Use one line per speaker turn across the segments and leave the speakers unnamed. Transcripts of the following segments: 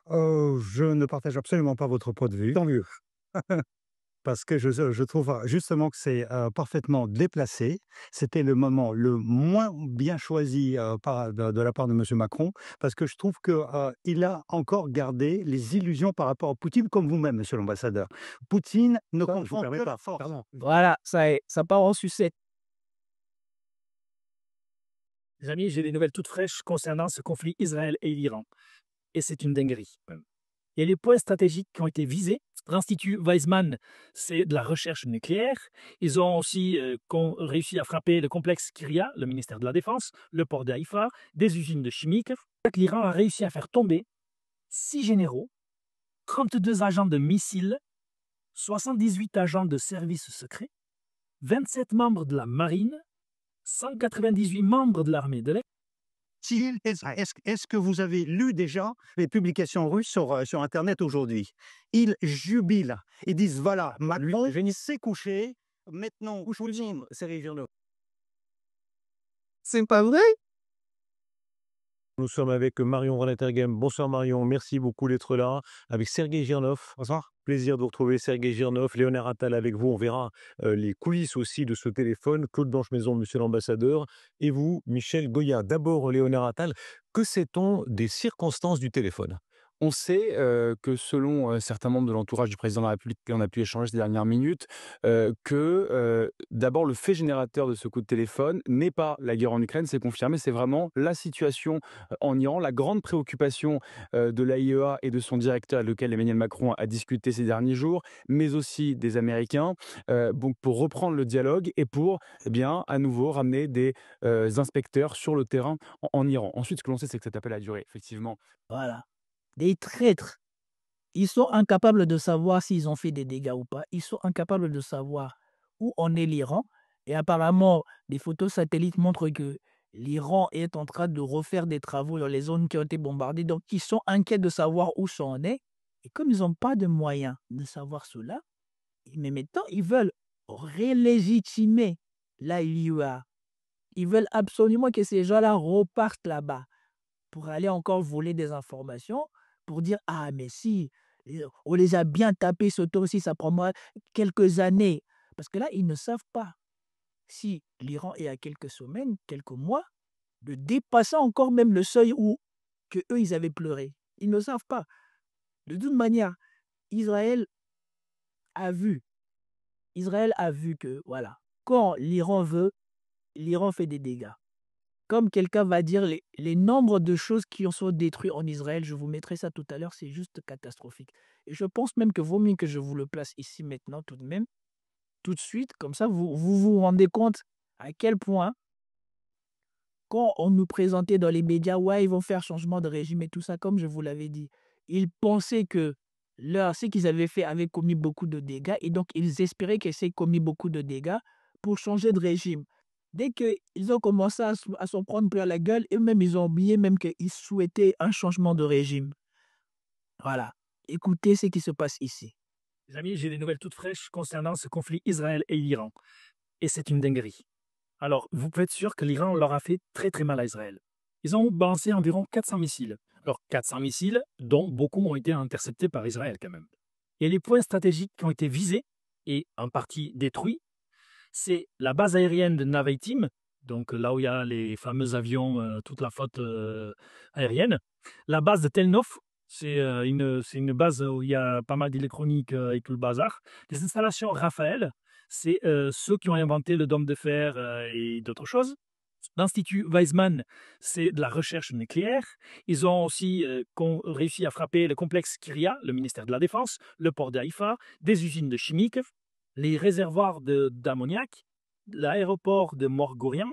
Je ne partage absolument pas votre point de vue, tant mieux. Parce que je trouve, justement que c'est, parfaitement déplacé. C'était le moment le moins bien choisi, par de la part de monsieur Macron, parce que je trouve que, il a encore gardé les illusions par rapport à Poutine, comme vous-même, monsieur l'ambassadeur. Poutine ne
Ça, je vous
comprend
permets
que la
pas.
force.
Pardon. Voilà, ça est, ça part en sucette.
Les amis, j'ai des nouvelles toutes fraîches concernant ce conflit Israël et l'Iran. Et c'est une dinguerie. Il y a les points stratégiques qui ont été visés. L'Institut Weizmann, c'est de la recherche nucléaire. Ils ont aussi réussi à frapper le complexe Kiria, le ministère de la Défense, le port de Haïfa, des usines de chimiques. L'Iran a réussi à faire tomber 6 généraux, 32 agents de missiles, 78 agents de services secrets, 27 membres de la marine, 198 membres de l'armée de l'air.
Est-ce que vous avez lu déjà les publications russes sur internet aujourd'hui? Ils jubilent. Ils disent: «Voilà, Macron s'est couché, maintenant Poutine».
Série Journaux. C'est pas vrai? Nous sommes avec Marion Van Bonsoir Marion, merci beaucoup d'être là. Avec Sergei Girnov. Bonsoir. Plaisir de vous retrouver Sergei Girnov, Léonard Attal avec vous. On verra les coulisses aussi de ce téléphone. Claude Blanche-Maison, monsieur l'ambassadeur. Et vous, Michel Goya. D'abord, Léonard Attal, que sait-on des circonstances du téléphone?
On sait que selon certains membres de l'entourage du président de la République qui on a pu échanger ces dernières minutes, d'abord le fait générateur de ce coup de téléphone n'est pas la guerre en Ukraine, c'est confirmé, c'est vraiment la situation en Iran, la grande préoccupation de l'AIEA et de son directeur avec lequel Emmanuel Macron a discuté ces derniers jours, mais aussi des Américains, donc pour reprendre le dialogue et pour, eh bien, à nouveau ramener des inspecteurs sur le terrain en Iran. Ensuite, ce que l'on sait, c'est que cet appel a duré effectivement.
Voilà. Des traîtres. Ils sont incapables de savoir s'ils ont fait des dégâts ou pas. Ils sont incapables de savoir où en est l'Iran. Et apparemment, des photos satellites montrent que l'Iran est en train de refaire des travaux dans les zones qui ont été bombardées. Donc, ils sont inquiets de savoir où ça en est. Et comme ils n'ont pas de moyens de savoir cela, mais maintenant, ils veulent relégitimer l'AIUA. Ils veulent absolument que ces gens-là repartent là-bas pour aller encore voler des informations, pour dire: «Ah, mais si, on les a bien tapés ce tour-ci, ça prend moi quelques années». Parce que là, ils ne savent pas si l'Iran est à quelques semaines, quelques mois, de dépasser encore même le seuil où que eux ils avaient pleuré. Ils ne savent pas. De toute manière, Israël a vu Israël a vu que, voilà, quand l'Iran veut, l'Iran fait des dégâts. Comme quelqu'un va dire les nombres de choses qui en sont détruites en Israël, je vous mettrai ça tout à l'heure, c'est juste catastrophique. Et je pense même que vaut mieux que je vous le place ici maintenant tout de même, tout de suite, comme ça vous rendez compte à quel point, quand on nous présentait dans les médias, ouais, ils vont faire changement de régime et tout ça, comme je vous l'avais dit, ils pensaient que ce qu'ils avaient fait avait commis beaucoup de dégâts et donc ils espéraient que c'est commis beaucoup de dégâts pour changer de régime. Dès qu'ils ont commencé à s'en prendre plein la gueule, eux-mêmes, ils ont oublié même qu'ils souhaitaient un changement de régime. Voilà. Écoutez ce qui se passe ici.
Les amis, j'ai des nouvelles toutes fraîches concernant ce conflit Israël et l'Iran. Et c'est une dinguerie. Alors, vous pouvez être sûr que l'Iran leur a fait très très mal à Israël. Ils ont balancé environ 400 missiles. Alors, 400 missiles, dont beaucoup ont été interceptés par Israël quand même. Et les points stratégiques qui ont été visés, et en partie détruits, c'est la base aérienne de Navaitim, donc là où il y a les fameux avions, toute la flotte aérienne. La base de Tel Nof, c'est une base où il y a pas mal d'électronique et tout le bazar. Les installations Raphaël, c'est ceux qui ont inventé le dôme de fer et d'autres choses. L'Institut Weizmann, c'est de la recherche nucléaire. Ils ont aussi réussi à frapper le complexe Kiria, le ministère de la Défense, le port de Haïfa, des usines de chimiques, les réservoirs d'ammoniac, l'aéroport de Morgorian,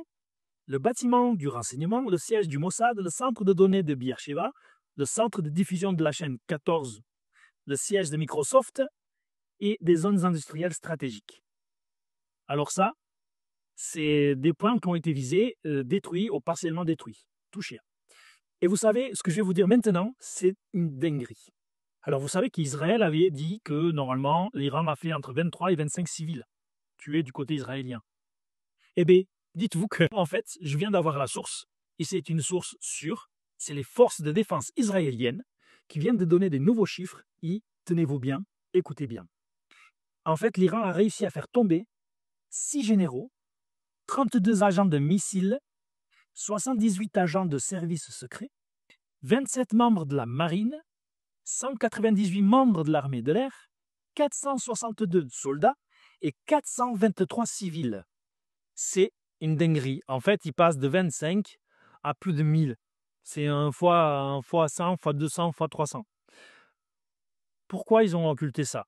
le bâtiment du renseignement, le siège du Mossad, le centre de données de Beersheba, le centre de diffusion de la chaîne 14, le siège de Microsoft et des zones industrielles stratégiques. Alors ça, c'est des points qui ont été visés, détruits ou partiellement détruits, touchés. Et vous savez, ce que je vais vous dire maintenant, c'est une dinguerie. Alors vous savez qu'Israël avait dit que normalement, l'Iran a fait entre 23 et 25 civils tués du côté israélien. Eh bien, dites-vous que, en fait, je viens d'avoir la source, et c'est une source sûre, c'est les forces de défense israéliennes qui vient de donner des nouveaux chiffres. Tenez-vous bien, écoutez bien. En fait, l'Iran a réussi à faire tomber 6 généraux, 32 agents de missiles, 78 agents de services secrets, 27 membres de la marine, 198 membres de l'armée de l'air, 462 soldats et 423 civils. C'est une dinguerie. En fait, ils passent de 25 à plus de 1000. C'est un fois 100, fois 200, fois 300. Pourquoi ils ont occulté ça?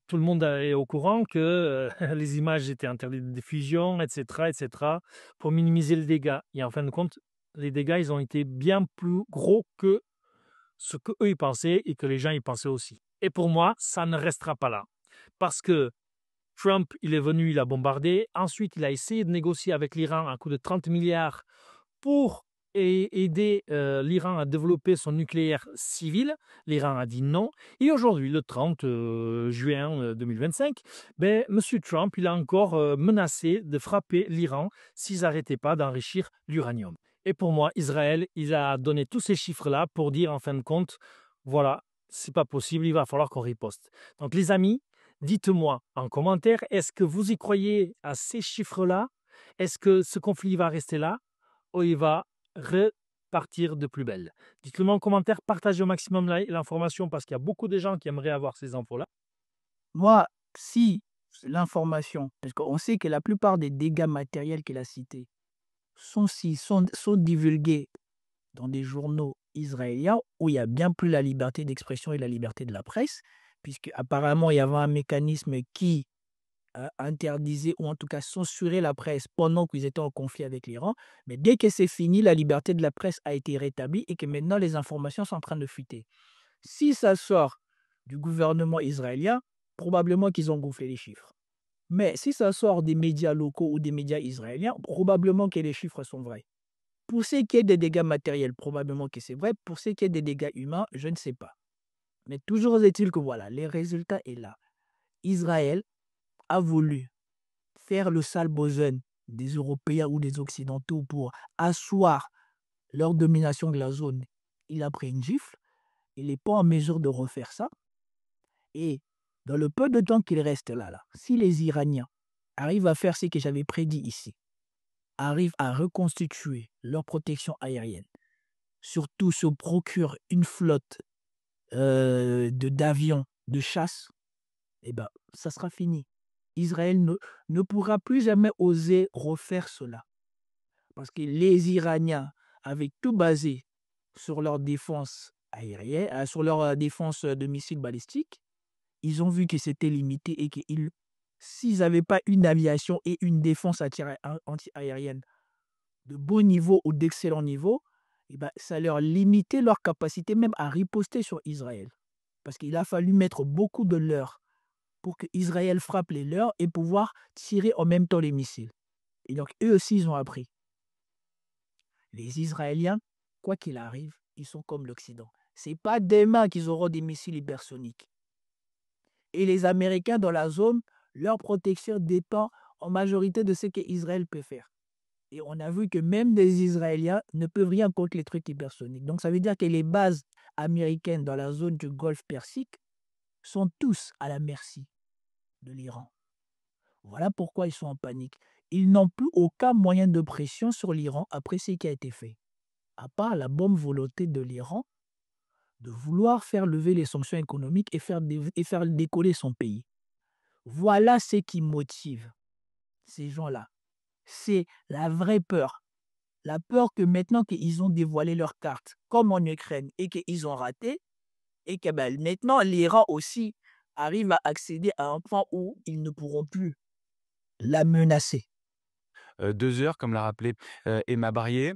Tout le monde est au courant que les images étaient interdites de diffusion, etc., pour minimiser le dégât. Et en fin de compte, les dégâts, ils ont été bien plus gros que ce qu'eux, ils pensaient et que les gens, ils pensaient aussi. Et pour moi, ça ne restera pas là. Parce que Trump, il est venu, il a bombardé. Ensuite, il a essayé de négocier avec l'Iran un coût de 30 milliards pour aider l'Iran à développer son nucléaire civil. L'Iran a dit non. Et aujourd'hui, le 30 juin 2025, M. Trump, il a encore menacé de frapper l'Iran s'ils n'arrêtaient pas d'enrichir l'uranium. Et pour moi, Israël, il a donné tous ces chiffres-là pour dire en fin de compte, voilà, c'est pas possible, il va falloir qu'on riposte. Donc les amis, dites-moi en commentaire, est-ce que vous y croyez à ces chiffres-là? Est-ce que ce conflit va rester là ou il va repartir de plus belle? Dites-le moi en commentaire, partagez au maximum l'information parce qu'il y a beaucoup de gens qui aimeraient avoir ces infos-là.
Moi, si l'information, parce qu'on sait que la plupart des dégâts matériels qu'il a cités sont divulgués dans des journaux israéliens où il y a bien plus la liberté d'expression et la liberté de la presse, puisque apparemment il y avait un mécanisme qui interdisait ou en tout cas censurait la presse pendant qu'ils étaient en conflit avec l'Iran. Mais dès que c'est fini, la liberté de la presse a été rétablie et que maintenant les informations sont en train de fuiter. Si ça sort du gouvernement israélien, probablement qu'ils ont gonflé les chiffres. Mais si ça sort des médias locaux ou des médias israéliens, probablement que les chiffres sont vrais. Pour ce qui est des dégâts matériels, probablement que c'est vrai. Pour ce qui est des dégâts humains, je ne sais pas. Mais toujours est-il que voilà, les résultats est là. Israël a voulu faire le sale besoin des Européens ou des Occidentaux pour asseoir leur domination de la zone. Il a pris une gifle. Il n'est pas en mesure de refaire ça. Et dans le peu de temps qu'il reste là, si les Iraniens arrivent à faire ce que j'avais prédit ici, arrivent à reconstituer leur protection aérienne, surtout se procurent une flotte d'avions de chasse, eh ben, ça sera fini. Israël ne pourra plus jamais oser refaire cela. Parce que les Iraniens avaient tout basé sur leur défense aérienne, sur leur défense de missiles balistiques. Ils ont vu que c'était limité et que s'ils n'avaient pas une aviation et une défense anti-aérienne de bon niveau ou d'excellent niveau, eh ben, ça leur limitait leur capacité même à riposter sur Israël. Parce qu'il a fallu mettre beaucoup de leurs pour que Israël frappe les leurs et pouvoir tirer en même temps les missiles. Et donc, eux aussi, ils ont appris. Les Israéliens, quoi qu'il arrive, ils sont comme l'Occident. Ce n'est pas demain qu'ils auront des missiles hypersoniques. Et les Américains dans la zone, leur protection dépend en majorité de ce qu'Israël peut faire. Et on a vu que même les Israéliens ne peuvent rien contre les trucs hypersoniques. Donc ça veut dire que les bases américaines dans la zone du Golfe Persique sont tous à la merci de l'Iran. Voilà pourquoi ils sont en panique. Ils n'ont plus aucun moyen de pression sur l'Iran après ce qui a été fait. À part la bonne volonté de l'Iran de vouloir faire lever les sanctions économiques et faire décoller son pays. Voilà ce qui motive ces gens-là. C'est la vraie peur. La peur que maintenant qu'ils ont dévoilé leurs cartes, comme en Ukraine, et qu'ils ont raté, et que maintenant l'Iran aussi arrive à accéder à un point où ils ne pourront plus la menacer.
2 heures, comme l'a rappelé Emma Barrier.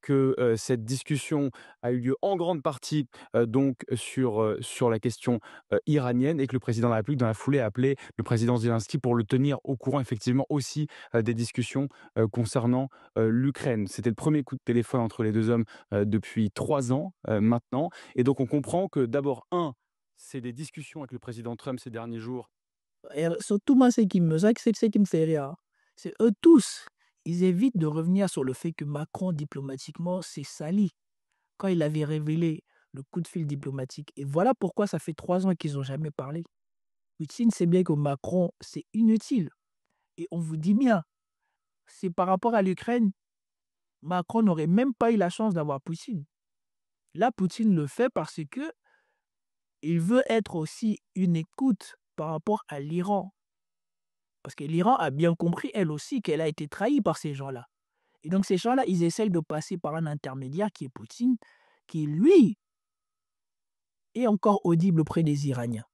Que cette discussion a eu lieu en grande partie donc sur la question iranienne et que le président de la République, dans la foulée, a appelé le président Zelensky pour le tenir au courant effectivement aussi des discussions concernant l'Ukraine. C'était le premier coup de téléphone entre les deux hommes depuis 3 ans maintenant. Et donc on comprend que d'abord, c'est des discussions avec le président Trump ces derniers jours.
Et surtout, moi, c'est ce qui me fait rire. C'est eux tous. Ils évitent de revenir sur le fait que Macron, diplomatiquement, s'est sali quand il avait révélé le coup de fil diplomatique. Et voilà pourquoi ça fait 3 ans qu'ils n'ont jamais parlé. Poutine sait bien que Macron, c'est inutile. Et on vous dit bien, c'est par rapport à l'Ukraine, Macron n'aurait même pas eu la chance d'avoir Poutine. Là, Poutine le fait parce que il veut être aussi une écoute par rapport à l'Iran. Parce que l'Iran a bien compris, elle aussi, qu'elle a été trahie par ces gens-là. Et donc, ces gens-là, ils essayent de passer par un intermédiaire qui est Poutine, qui, lui, est encore audible auprès des Iraniens.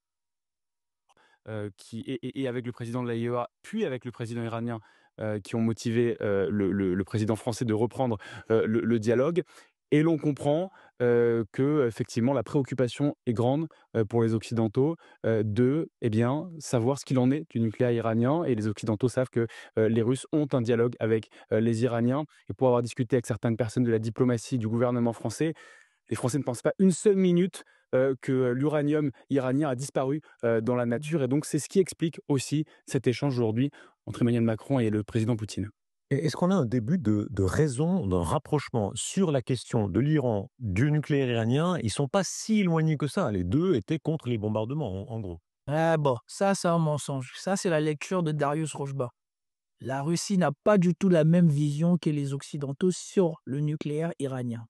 Et avec le président de l'AIEA, puis avec le président iranien, qui ont motivé le président français de reprendre le dialogue. Et l'on comprend que effectivement la préoccupation est grande pour les Occidentaux de savoir ce qu'il en est du nucléaire iranien. Et les Occidentaux savent que les Russes ont un dialogue avec les Iraniens. Et pour avoir discuté avec certaines personnes de la diplomatie du gouvernement français, les Français ne pensent pas une seule minute que l'uranium iranien a disparu dans la nature. Et donc, c'est ce qui explique aussi cet échange aujourd'hui entre Emmanuel Macron et le président Poutine.
Et est-ce qu'on a un début de raison, d'un rapprochement sur la question de l'Iran, du nucléaire iranien? Ils ne sont pas si éloignés que ça. Les deux étaient contre les bombardements, en gros.
Ah bon, ça, c'est un mensonge. Ça, c'est la lecture de Darius Rojba. La Russie n'a pas du tout la même vision que les Occidentaux sur le nucléaire iranien.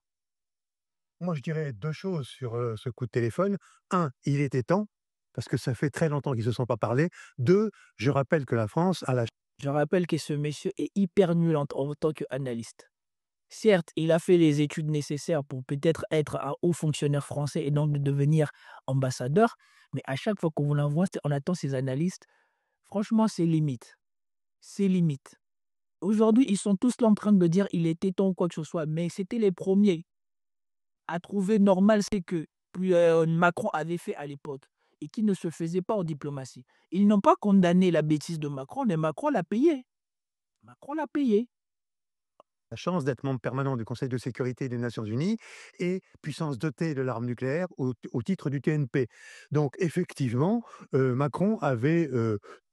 Moi, je dirais 2 choses sur, ce coup de téléphone. 1, il était temps, parce que ça fait très longtemps qu'ils ne se sont pas parlé. 2, je rappelle que la France a la
Je rappelle que ce monsieur est hyper nul en tant qu'analyste. Certes, il a fait les études nécessaires pour peut-être être un haut fonctionnaire français et donc de devenir ambassadeur, mais à chaque fois qu'on vous l'envoie, on attend ces analystes. Franchement, c'est limite. C'est limite. Aujourd'hui, ils sont tous là en train de dire il était temps ou quoi que ce soit, mais c'était les premiers à trouver normal ce que Macron avait fait à l'époque et qui ne se faisait pas en diplomatie. Ils n'ont pas condamné la bêtise de Macron, mais Macron l'a payé. Macron l'a payé.
chance d'être membre permanent du Conseil de sécurité des Nations unies et puissance dotée de l'arme nucléaire au titre du TNP. Donc effectivement, Macron avait,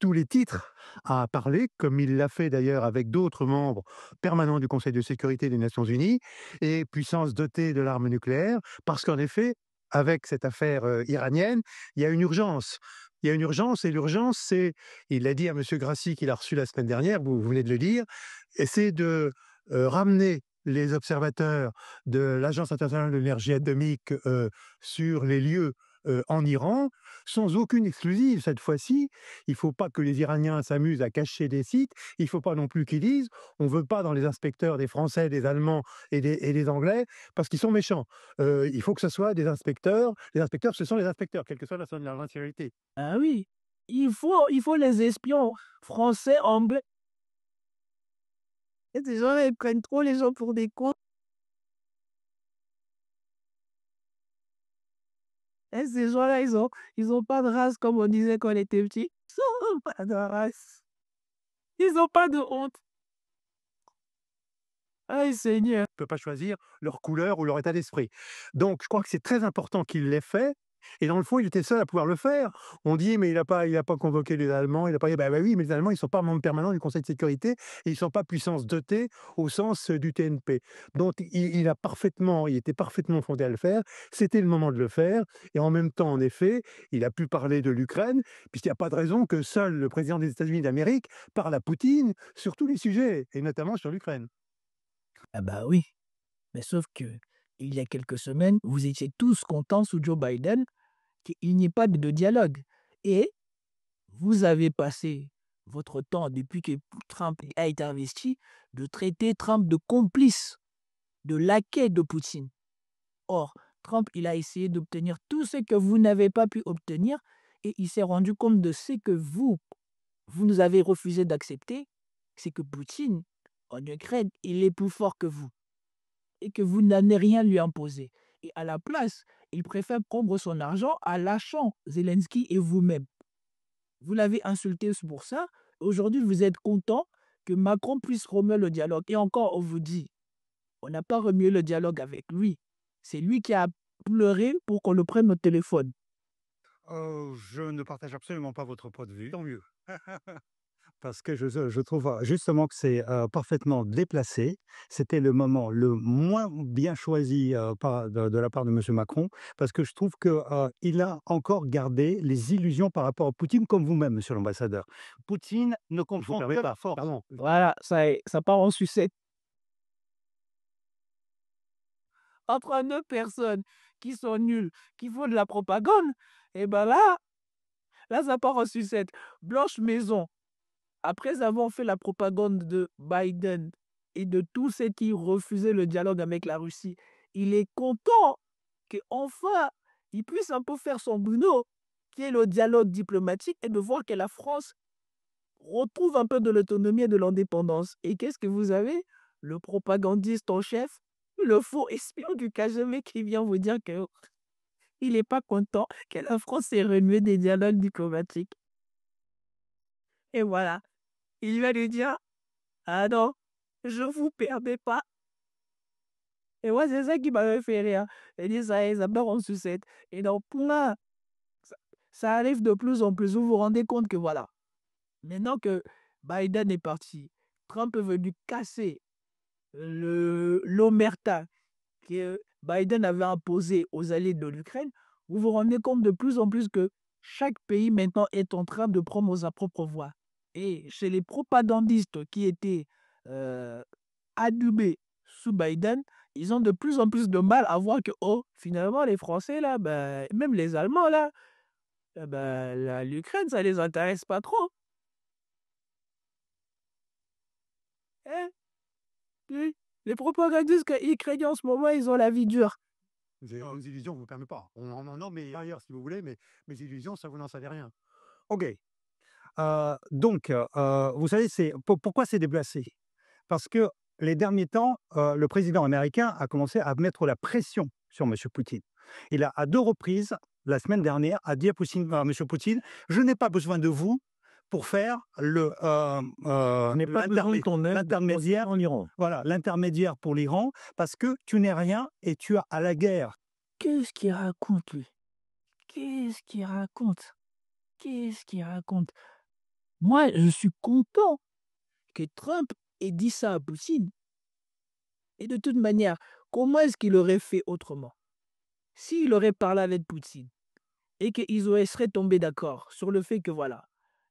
tous les titres à parler, comme il l'a fait d'ailleurs avec d'autres membres permanents du Conseil de sécurité des Nations unies et puissance dotée de l'arme nucléaire, parce qu'en effet, avec cette affaire, iranienne, il y a une urgence. Il y a une urgence et l'urgence, c'est, il l'a dit à monsieur Grassi qu'il a reçu la semaine dernière, vous venez de le dire, et c'est de ramener les observateurs de l'Agence internationale de l'énergie atomique sur les lieux en Iran, sans aucune exclusive cette fois-ci. Il ne faut pas que les Iraniens s'amusent à cacher des sites. Il ne faut pas non plus qu'ils disent on ne veut pas dans les inspecteurs des Français, des Allemands et des Anglais parce qu'ils sont méchants. Il faut que ce soit des inspecteurs. Les inspecteurs, ce sont les inspecteurs, quelle que soit la nationalité.
Ah oui, il faut les espions français, anglais. Et ces gens-là, ils prennent trop les gens pour des cons. Et ces gens-là, ils ont pas de race, comme on disait quand on était petit. Ils ont pas de race. Ils n'ont pas de honte. Aïe Seigneur.
Ne peuvent pas choisir leur couleur ou leur état d'esprit. Donc, je crois que c'est très important qu'il l'ait fait. Et dans le fond, il était seul à pouvoir le faire. On dit, mais il n'a pas convoqué les Allemands. Il a pas. Bah oui, mais les Allemands, ils ne sont pas membres permanents du Conseil de sécurité et ils ne sont pas puissance dotée au sens du TNP. Donc, il était parfaitement fondé à le faire. C'était le moment de le faire. Et en même temps, en effet, il a pu parler de l'Ukraine, puisqu'il n'y a pas de raison que seul le président des États-Unis d'Amérique parle à Poutine sur tous les sujets, et notamment sur l'Ukraine.
Ah bah oui, mais sauf que il y a quelques semaines, vous étiez tous contents sous Joe Biden qu'il n'y ait pas de dialogue. Et vous avez passé votre temps, depuis que Trump a été investi, de traiter Trump de complice, de laquais de Poutine. Or, Trump, il a essayé d'obtenir tout ce que vous n'avez pas pu obtenir et il s'est rendu compte de ce que vous nous avez refusé d'accepter, c'est que Poutine, en Ukraine, il est plus fort que vous et que vous n'allez rien lui imposer. Et à la place, il préfère prendre son argent en lâchant Zelensky et vous-même. Vous l'avez insulté pour ça. Aujourd'hui, vous êtes content que Macron puisse remuer le dialogue. Et encore, on vous dit, on n'a pas remué le dialogue avec lui. C'est lui qui a pleuré pour qu'on le prenne au téléphone.
Je ne partage absolument pas votre point de vue. Tant mieux. Parce que je trouve justement que c'est parfaitement déplacé. C'était le moment le moins bien choisi de la part de M. Macron, parce que je trouve qu'il a encore gardé les illusions par rapport à Poutine, comme vous-même, monsieur l'ambassadeur. Poutine ne
Je vous
comprend
permets
que
pas,
la force.
pardon.
Voilà, ça part en sucette. Entre deux personnes qui sont nulles, qui font de la propagande, et ben là, ça part en sucette. Blanche Maison, après avoir fait la propagande de Biden et de tous ceux qui refusaient le dialogue avec la Russie, il est content qu'enfin, il puisse un peu faire son boulot, qui est le dialogue diplomatique, et de voir que la France retrouve un peu de l'autonomie et de l'indépendance. Et qu'est-ce que vous avez? Le propagandiste en chef, le faux espion du KGB qui vient vous dire qu'il n'est pas content que la France ait renoué des dialogues diplomatiques. Et voilà, il va lui dire, ah non, je vous permets pas. Et moi, c'est ça qui m'avait fait rire. Il dit, ça part en sucette. Et donc, plein, ça arrive de plus en plus. Vous vous rendez compte que voilà, maintenant que Biden est parti, Trump est venu casser l'omerta que Biden avait imposé aux alliés de l'Ukraine. Vous vous rendez compte de plus en plus que chaque pays maintenant est en train de prendre sa propre voie. Et chez les propagandistes qui étaient adubés sous Biden, ils ont de plus en plus de mal à voir que, oh, finalement, les Français, là, ben, même les Allemands, là, ben, l'Ukraine, ça les intéresse pas trop. Hein? Oui. Les propagandistes ukrainiens en ce moment, ils ont la vie dure.
Mes illusions ne vous permettent pas. On en a, mais ailleurs, si vous voulez, mais mes illusions, ça, vous n'en savez rien.
OK. Donc, vous savez, pourquoi c'est déplacé? Parce que les derniers temps, le président américain a commencé à mettre la pression sur M. Poutine. Il a, à 2 reprises, la semaine dernière, a dit à M. Poutine: «Je n'ai pas besoin de vous pour faire
Je n'ai pas besoin de ton aide
l'intermédiaire,
en Iran.
voilà, l'intermédiaire pour l'Iran, parce que tu n'es rien et tu as à la guerre».
Qu'est-ce qu'il raconte, lui? Qu'est-ce qu'il raconte? Qu'est-ce qu'il raconte? Moi, je suis content que Trump ait dit ça à Poutine. Et de toute manière, comment est-ce qu'il aurait fait autrement? S'il aurait parlé avec Poutine et qu'ils seraient tombés d'accord sur le fait que voilà,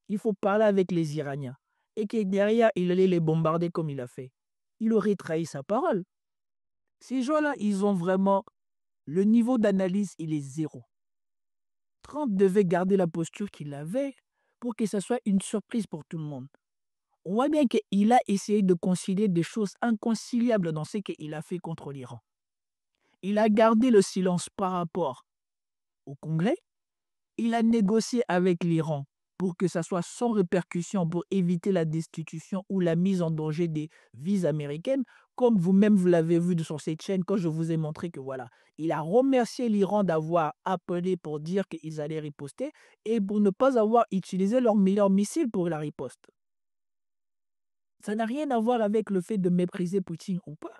il faut parler avec les Iraniens et que derrière, il allait les bombarder comme il a fait, il aurait trahi sa parole. Ces gens-là, ils ont vraiment... Le niveau d'analyse, il est zéro. Trump devait garder la posture qu'il avait pour que ça soit une surprise pour tout le monde. On voit bien qu'il a essayé de concilier des choses inconciliables dans ce qu'il a fait contre l'Iran. Il a gardé le silence par rapport au Congrès. Il a négocié avec l'Iran pour que ça soit sans répercussion, pour éviter la destitution ou la mise en danger des vises américaines. Comme vous-même, vous l'avez vu sur cette chaîne, quand je vous ai montré que voilà, il a remercié l'Iran d'avoir appelé pour dire qu'ils allaient riposter et pour ne pas avoir utilisé leur meilleur missile pour la riposte. Ça n'a rien à voir avec le fait de mépriser Poutine ou pas.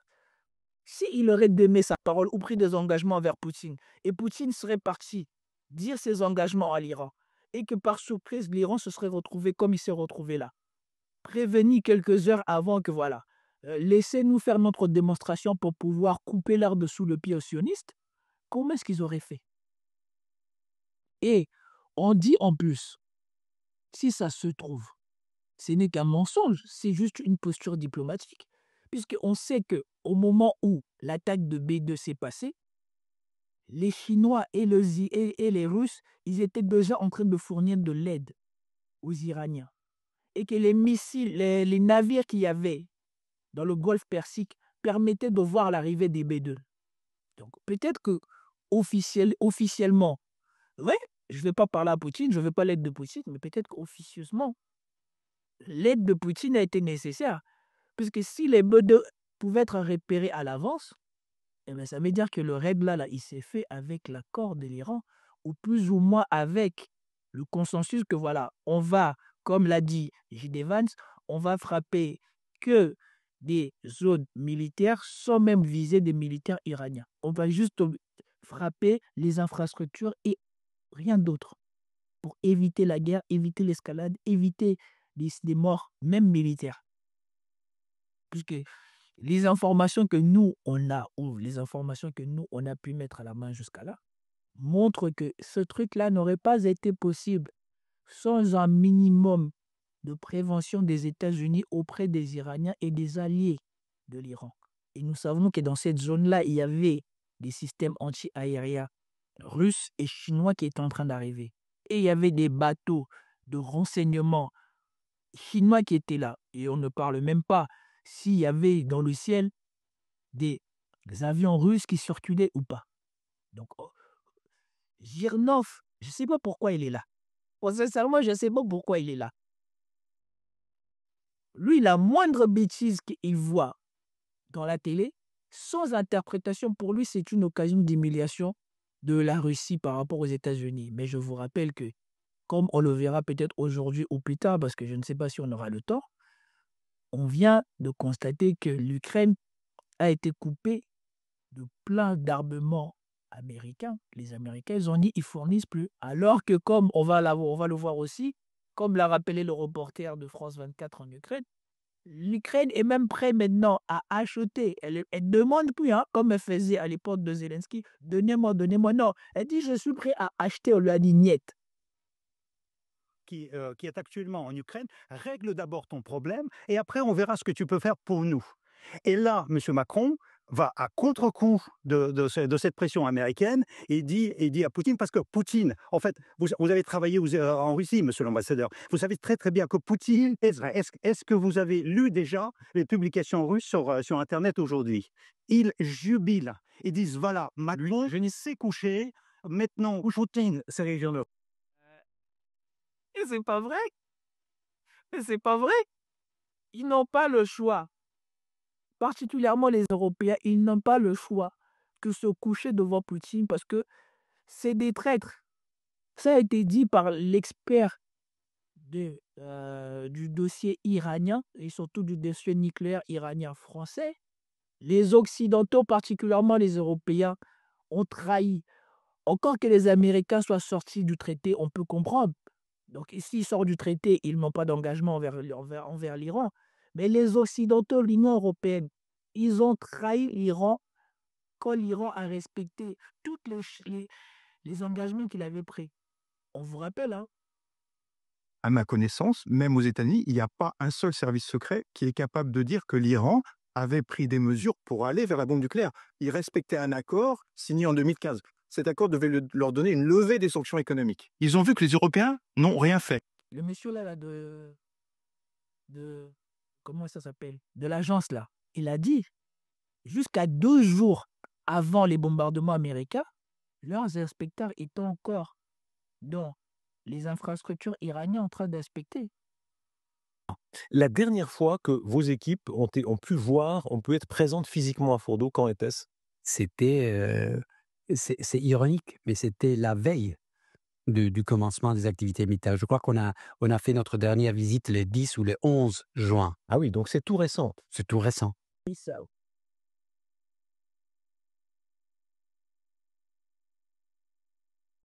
S'il aurait donné sa parole ou pris des engagements envers Poutine, et Poutine serait parti dire ses engagements à l'Iran, et que par surprise, l'Iran se serait retrouvé comme il s'est retrouvé là, prévenu quelques heures avant que voilà, laissez-nous faire notre démonstration pour pouvoir couper l'herbe sous le pied aux sionistes, comment est-ce qu'ils auraient fait? Et on dit en plus, si ça se trouve, ce n'est qu'un mensonge, c'est juste une posture diplomatique. Puisqu'on sait qu'au moment où l'attaque de B2 s'est passée, les Chinois et les Russes, ils étaient déjà en train de fournir de l'aide aux Iraniens. Et que les missiles, les navires qu'il y avait dans le golfe Persique permettaient de voir l'arrivée des B2. Donc peut-être que officiellement, ouais, je ne vais pas parler à Poutine, je ne veux pas l'aide de Poutine, mais peut-être qu'officieusement, l'aide de Poutine a été nécessaire. Puisque si les B2 pouvaient être repérés à l'avance, eh bien, ça veut dire que le raid là, il s'est fait avec l'accord de l'Iran, ou plus ou moins avec le consensus que voilà, on va, comme l'a dit J.D. Vance, on va frapper que des zones militaires sans même viser des militaires iraniens. On va juste frapper les infrastructures et rien d'autre pour éviter la guerre, éviter l'escalade, éviter des morts, même militaires. Puisque les informations que nous, on a, ou les informations que nous, on a pu mettre à la main jusqu'à là, montrent que ce truc-là n'aurait pas été possible sans un minimum de prévention des États-Unis auprès des Iraniens et des alliés de l'Iran. Et nous savons que dans cette zone-là, il y avait des systèmes anti-aériens russes et chinois qui étaient en train d'arriver. Et il y avait des bateaux de renseignement chinois qui étaient là. Et on ne parle même pas s'il y avait dans le ciel des avions russes qui circulaient ou pas. Donc, Girnov, je ne sais pas pourquoi il est là. Sincèrement, je ne sais pas pourquoi il est là. Lui, la moindre bêtise qu'il voit dans la télé, sans interprétation, pour lui, c'est une occasion d'humiliation de la Russie par rapport aux États-Unis. Mais je vous rappelle que, comme on le verra peut-être aujourd'hui ou plus tard, parce que je ne sais pas si on aura le temps, on vient de constater que l'Ukraine a été coupée de plein d'armements américains. Les Américains, ils ont dit, ils fournissent plus. Alors que, comme on va le voir aussi, comme l'a rappelé le reporter de France 24 en Ukraine, l'Ukraine est même prête maintenant à acheter. Elle ne demande plus, hein, comme elle faisait à l'époque de Zelensky, donnez-moi, donnez-moi. Non, elle dit, je suis prêt à acheter. On lui a dit, niet.
Qui est actuellement en Ukraine, règle d'abord ton problème et après on verra ce que tu peux faire pour nous. Et là, M. Macron va à contre-coup de cette pression américaine et dit à Poutine, parce que Poutine, en fait, vous avez travaillé en Russie, monsieur l'ambassadeur, vous savez très très bien que Poutine, est-ce que vous avez lu déjà les publications russes sur Internet aujourd'hui? Ils jubilent, ils disent, voilà, Macron, je ne sais coucher, maintenant, Poutine, c'est régional.
Et c'est pas vrai. Et c'est pas vrai. Ils n'ont pas le choix. Particulièrement les Européens, ils n'ont pas le choix que se coucher devant Poutine parce que c'est des traîtres. Ça a été dit par l'expert du dossier iranien et surtout du dossier nucléaire iranien français. Les Occidentaux, particulièrement les Européens, ont trahi. Encore que les Américains soient sortis du traité, on peut comprendre. Donc, s'ils sortent du traité, ils n'ont pas d'engagement envers l'Iran. Mais les Occidentaux, l'Union européenne, ils ont trahi l'Iran quand l'Iran a respecté tous les engagements qu'il avait pris. On vous rappelle, hein?
À ma connaissance, même aux États-Unis, il n'y a pas un seul service secret qui est capable de dire que l'Iran avait pris des mesures pour aller vers la bombe nucléaire. Il respectait un accord signé en 2015. Cet accord devait leur donner une levée des sanctions économiques. Ils ont vu que les Européens n'ont rien fait.
Le monsieur là comment ça s'appelle? De l'agence là, il a dit, jusqu'à 2 jours avant les bombardements américains, leurs inspecteurs étaient encore dans les infrastructures iraniennes en train d'inspecter.
La dernière fois que vos équipes ont pu être présentes physiquement à Fordo, quand était-ce?
C'était, c'est ironique, mais c'était la veille du commencement des activités militaires. Je crois qu'on a fait notre dernière visite le 10 ou le 11 juin.
Ah oui, donc c'est tout récent.
C'est tout récent.
Bissau.